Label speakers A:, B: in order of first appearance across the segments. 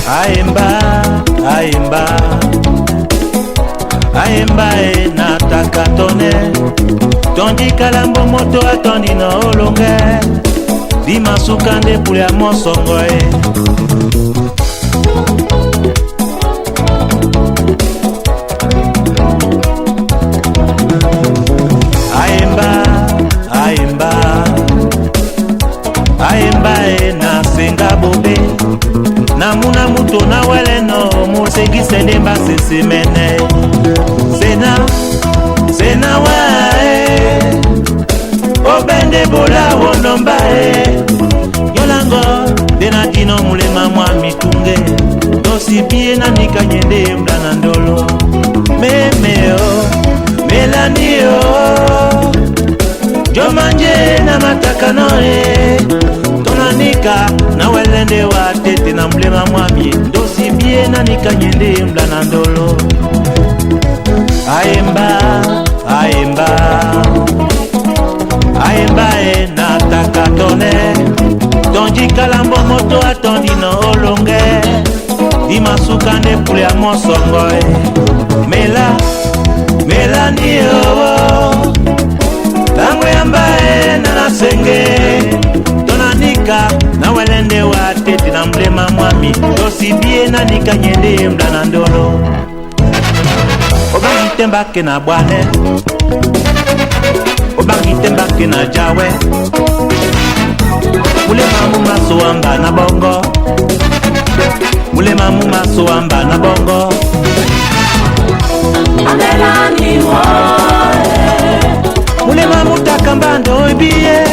A: Aemba, aemba, aemba e nataka tone. Tondi kalambo moto atondi na olonge. Dima sukande pule ya mosongo e. Aemba, aemba, aemba e na senga bobe. Namuna muto na weleno musegi sende mbase semene. Sena wae obende bola wonomba e. Yolango dena dino mulema mwa mitunge. Dosi bie na nikanyende mdana ndolo. Memeo melanio jomanje na matakano e. Tonanika na welende wa tete na mlema mwami. Dosi bie na nikanyende mdana ndolo. Aemba, aemba, aemba e nataka tone. Tondi kalambo moto atondi na olonge. Dima sukande pule ya mosongo e. Melani owo tango yamba e na senge. Tonanika na welende wa tete na mlema mwami. Dosi bie na nikanyende mdana ndolo. Obangi tembake na bwane, obangi tembake na jawe. Mulema mumaso amba na bongo, mulema mumaso amba na bongo.
B: Amelani woe,
A: mulema mutaka mbando ibiye.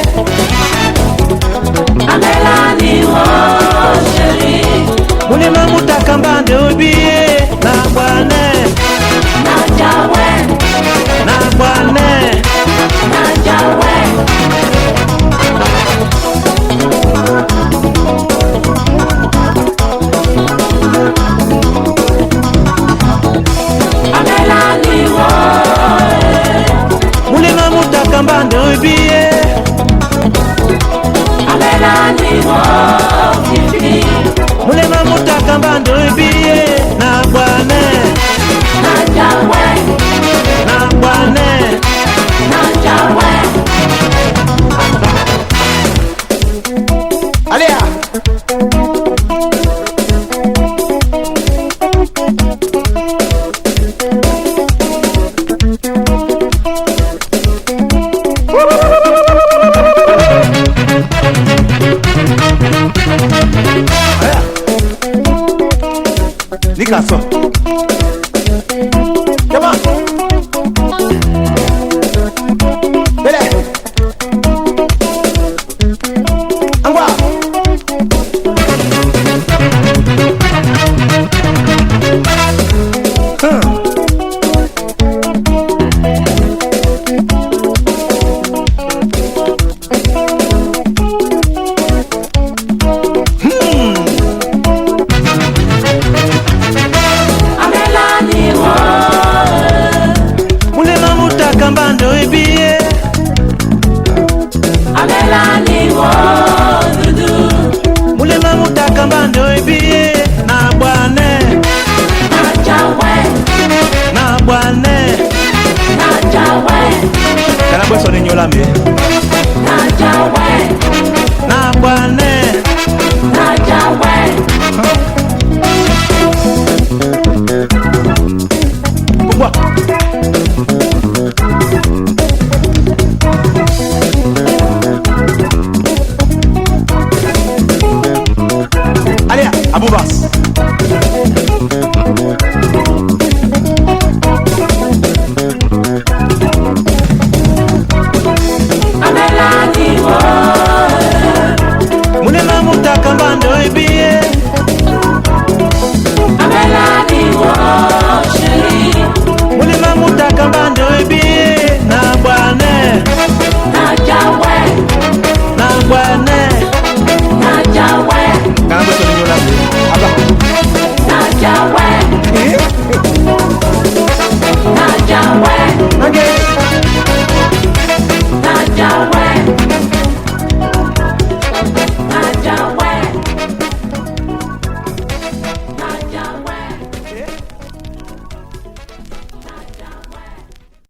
B: Amelani woe sheri,
A: mulema mutaka mbando ibiye. Na bwane,
B: na jawe,
A: na bwane,
B: na jawe. Amelani woe,
A: mulema mutaka mbando ibiye.
B: Amelani woe fifi,
A: mulema mutaka mbando ibiye. Na bwane,
B: na jawe,
A: na bwane,
B: na jawe.
A: Alea. Nikaso.